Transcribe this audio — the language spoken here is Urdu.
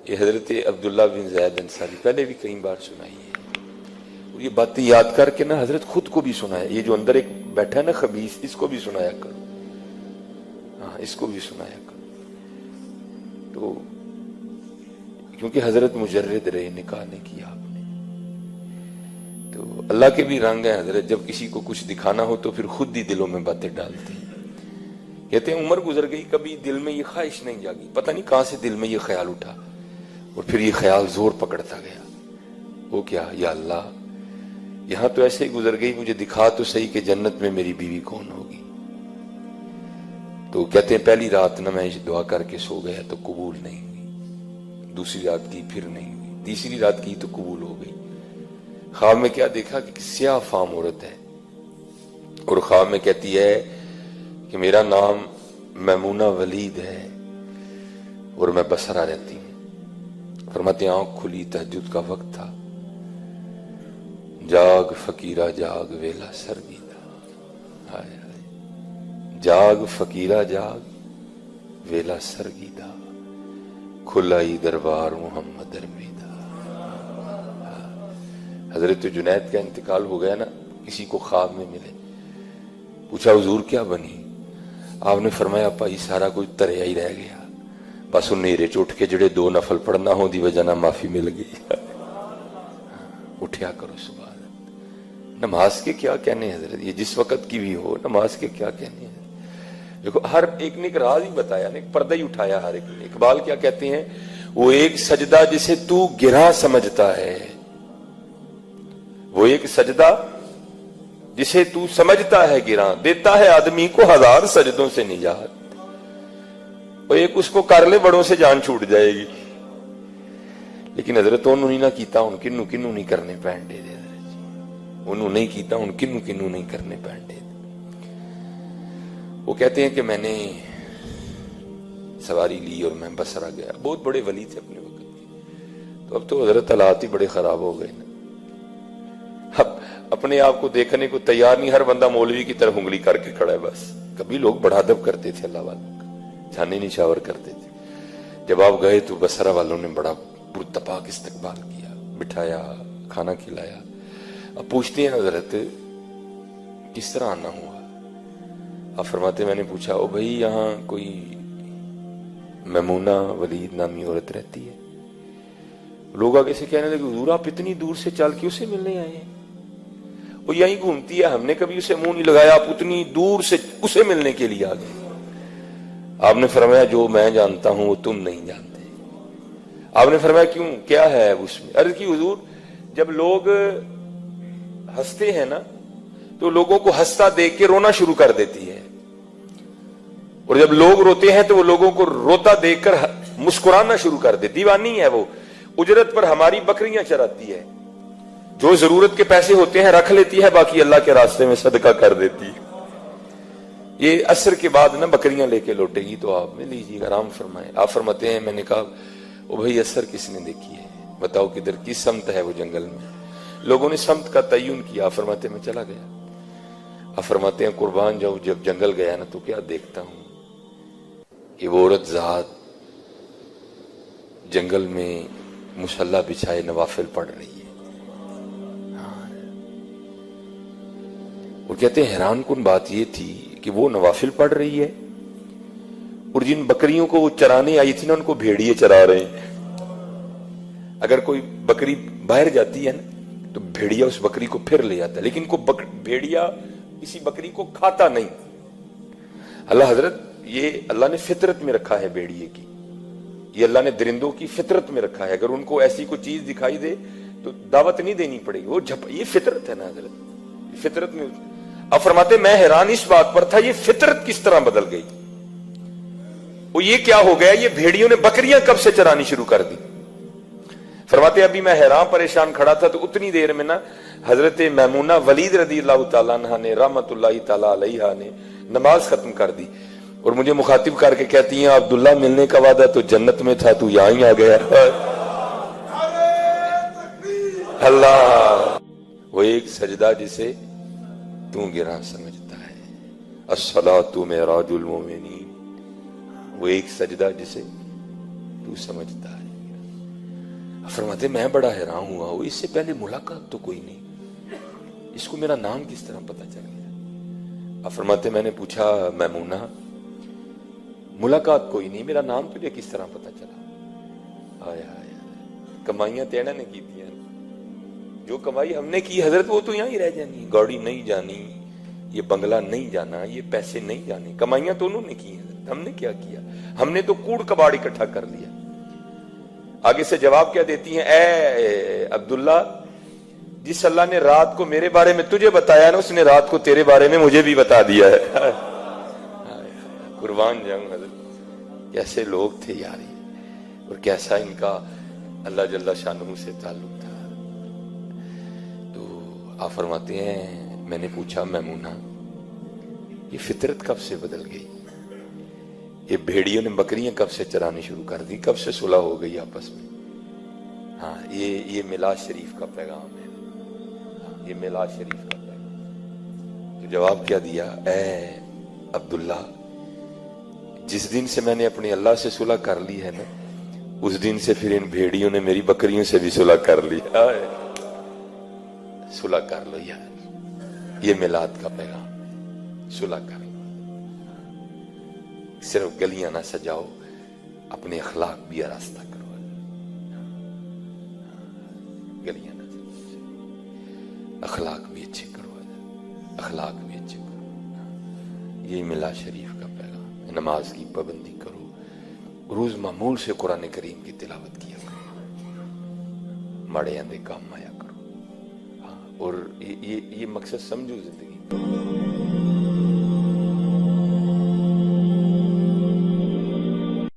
یہ حضرت عبداللہ بن زید انصاری پہلے بھی کئی بار سنائی ہے، اور یہ باتیں یاد کر کے نا حضرت خود کو بھی سنایا، یہ جو اندر ایک بیٹھا ہے نا خبیث، اس کو بھی سنایا کرو، ہاں اس کو بھی سنایا کرو۔ تو کیونکہ حضرت مجرد رہے، نکاح نہیں کیا آپ نے، تو اللہ کے بھی رنگ ہیں حضرت، جب کسی کو کچھ دکھانا ہو تو پھر خود ہی دلوں میں باتیں ڈالتے ہیں۔ کہتے ہیں عمر گزر گئی، کبھی دل میں یہ خواہش نہیں جاگی، پتہ نہیں کہاں سے دل میں یہ خیال اٹھا، اور پھر یہ خیال زور پکڑتا گیا، وہ کیا، یا اللہ یہاں تو ایسے ہی گزر گئی، مجھے دکھا تو صحیح کہ جنت میں میری بیوی کون ہوگی۔ تو کہتے ہیں پہلی رات نہ میں دعا کر کے سو گیا تو قبول نہیں ہوئی، دوسری رات کی پھر نہیں ہوئی، تیسری رات کی تو قبول ہو گئی۔ خواب میں کیا دیکھا کہ سیاہ فام عورت ہے، اور خواب میں کہتی ہے کہ میرا نام میمونہ ولید ہے اور میں بصرہ رہتی ہوں۔ فرماتے ہیں آنکھ کھلی، تہجد کا وقت تھا، جاگ فقیرہ جاگ ویلا سرگیدہ، ہائے ہائے، جاگ فقیرہ جاگ ویلا سرگیدہ، کھلائی دربار محمد ارمیدہ۔ حضرت جنید کا انتقال ہو گیا نا، کسی کو خواب میں ملے، پوچھا حضور کیا بنی؟ آپ نے فرمایا پائی سارا کچھ تریا ہی رہ گیا، بس نیرے چ اٹھ کے جڑے 2 نفل پڑھنا ہوں دی وجہ نہ معافی مل گئی۔ اٹھیا کرو صبح، نماز کے کیا کہنے حضرت، یہ جس وقت کی بھی ہو، نماز کے کیا کہنے ہیں۔ دیکھو ہر ایک نے ایک راز ہی بتایا، ایک پردہ ہی اٹھایا ہر ایک نے۔ اقبال کیا کہتے ہیں، وہ ایک سجدہ جسے تو گرا سمجھتا ہے، وہ ایک سجدہ جسے تو سمجھتا ہے گراں، دیتا ہے آدمی کو 1000 سجدوں سے نجات، وہ ایک اس کو کر لے بڑوں سے جان چھوٹ جائے گی۔ لیکن حضرت انہوں نے نہ کیتا، ان کنوں کنوں نہیں کرنے پینڈے دے، انہوں نہیں کیتا، ان کنوں کنوں نہیں کرنے پینڈے دے۔ وہ کہتے ہیں کہ میں نے سواری لی اور میں بصرہ گیا، بہت بڑے ولی تھے اپنے وقت کے، تو اب تو حضرت حالات ہی بڑے خراب ہو گئے نا، اب اپنے آپ کو دیکھنے کو تیار نہیں، ہر بندہ مولوی کی طرف انگلی کر کے کھڑا ہے بس۔ کبھی لوگ بڑا ادب کرتے تھے اللہ والوں کا، جانے نشاور کرتے تھے، جب آپ گئے تو بصرہ والوں نے بڑا پرتپاک استقبال کیا، بٹھایا، کھانا کھلایا۔ اب پوچھتے ہیں حضرت کس طرح آنا ہوا؟ آپ فرماتے میں نے پوچھا او بھائی یہاں کوئی میمونہ ولید نامی عورت رہتی ہے؟ لوگ آگے سے کہنے لگے حضور آپ اتنی دور سے چل کے اسے ملنے آئے ہیں، وہ یہیں گھومتی ہے، ہم نے کبھی اسے منہ نہیں لگایا، آپ اتنی دور سے اسے ملنے کے لیے آ گئے۔ آپ نے فرمایا جو میں جانتا ہوں وہ تم نہیں جانتے۔ آپ نے فرمایا کیوں، کیا ہے اس میں؟ عرض کی حضور جب لوگ ہنستے ہیں نا تو لوگوں کو ہنستا دیکھ کے رونا شروع کر دیتی ہے، اور جب لوگ روتے ہیں تو وہ لوگوں کو روتا دیکھ کر مسکرانا شروع کر دیتی۔ دیوانی ہے وہ، اجرت پر ہماری بکریاں چراتی ہے، جو ضرورت کے پیسے ہوتے ہیں رکھ لیتی ہے، باقی اللہ کے راستے میں صدقہ کر دیتی ہے۔ یہ عصر کے بعد نا بکریاں لے کے لوٹے گی تو آپ میں لیجیے آرام فرمائیں۔ آپ فرماتے ہیں میں نے کہا او بھائی عصر کس نے دیکھی ہے، بتاؤ کدھر کس سمت ہے وہ جنگل میں؟ لوگوں نے سمت کا تعین کیا، آپ فرماتے میں چلا گیا۔ آپ فرماتے ہیں قربان جاؤ جب جنگل گیا نا تو کیا دیکھتا ہوں کہ وہ عورت ذات جنگل میں مصلی بچھائے نوافل پڑھ رہی ہے۔ وہ کہتے ہیں حیران کن بات یہ تھی کہ وہ نوافل پڑھ رہی ہے اور جن بکریوں کو وہ چرانے آئی تھی نا ان کو بھیڑیے چرا رہے ہیں۔ اگر کوئی بکری باہر جاتی ہے نا تو بھیڑیا اس بکری کو پھر لے آتا ہے، لیکن بھیڑیا کسی بکری کو کھاتا نہیں۔ اللہ حضرت یہ اللہ نے فطرت میں رکھا ہے بھیڑیے کی، یہ اللہ نے درندوں کی فطرت میں رکھا ہے، اگر ان کو ایسی کوئی چیز دکھائی دے تو دعوت نہیں دینی پڑے گی، وہ یہ فطرت ہے نا حضرت، فطرت میں۔ اب فرماتے میں حیران اس بات پر تھا یہ فطرت کس طرح بدل گئی، وہ یہ کیا ہو گیا، یہ بھیڑیوں نے بکریاں کب سے چرانی شروع کر دی؟ فرماتے ابھی میں حیران پریشان کھڑا تھا تو اتنی دیر میں نا حضرت میمونہ ولید رضی اللہ تعالیٰ عنہ نے رحمت اللہ تعالیٰ علیہ نے نماز ختم کر دی اور مجھے مخاطب کر کے کہتی ہیں عبداللہ ملنے کا وعدہ تو جنت میں تھا، تو یہاں ہی آ گیا۔ اللہ وہ ایک سجدہ جسے تو گراں سمجھتا ہے، الصلاۃ معراج المومنین، وہ ایک سجدہ جسے تو سمجھتا ہے۔ فرماتے میں بڑا حیران ہوا ہوں، اس سے پہلے ملاقات تو کوئی نہیں، اس کو میرا نام کس طرح پتا چل گیا؟ آپ فرماتے میں نے پوچھا میمونہ ملاقات کوئی نہیں، میرا نام تجھے کس طرح پتا چلا؟ آیا کمائیاں تینا نے کی تھی، جو کمائی ہم نے کی حضرت وہ تو یہاں ہی رہ جانی، گاڑی نہیں جانی، یہ بنگلہ نہیں جانا، یہ پیسے نہیں جانے، کمائیاں تو انہوں نے کی حضرت، ہم نے کیا کیا؟ ہم نے تو کوڑ کباڑ اکٹھا کر لیا۔ آگے سے جواب کیا دیتی ہیں؟ اے عبداللہ جس اللہ نے رات کو میرے بارے میں تجھے بتایا نا، اس نے رات کو تیرے بارے میں مجھے بھی بتا دیا ہے۔ قربان جاؤں حضرت، کیسے لوگ تھے یار، اور کیسا ان کا اللہ جل شانہ سے تعلق تھا۔ تو آپ فرماتے ہیں میں نے پوچھا میمونہ یہ فطرت کب سے بدل گئی؟ یہ بھیڑیوں نے بکریاں کب سے چرانی شروع کر دی؟ کب سے صلح ہو گئی آپس میں؟ ہاں یہ میلاد شریف کا پیغام ہے، یہ میلاد شریف کا پیغام۔ تو جواب کیا دیا؟ اے عبداللہ جس دن سے میں نے اپنے اللہ سے صلح کر لی ہے نا، اس دن سے پھر ان بھیڑیوں نے میری بکریوں سے بھی صلح کر لی۔ صلح کر لو یار، یہ میلاد کا پیغام ہے، صلح کر لو۔ صرف گلیاں نہ سجاؤ، اپنے اخلاق بھی آراستہ کرو، گلیاں نہ سجاؤ، اخلاق بھی اچھے کرو، اخلاق بھی اچھے کرو۔ یہ میلاد شریف کا پیغام ہے۔ نماز کی پابندی کرو، روز معمول سے قرآن کریم کی تلاوت کیا کرو، ماڑے اندے کام آیا کرو، اور یہ مقصد سمجھو زندگی۔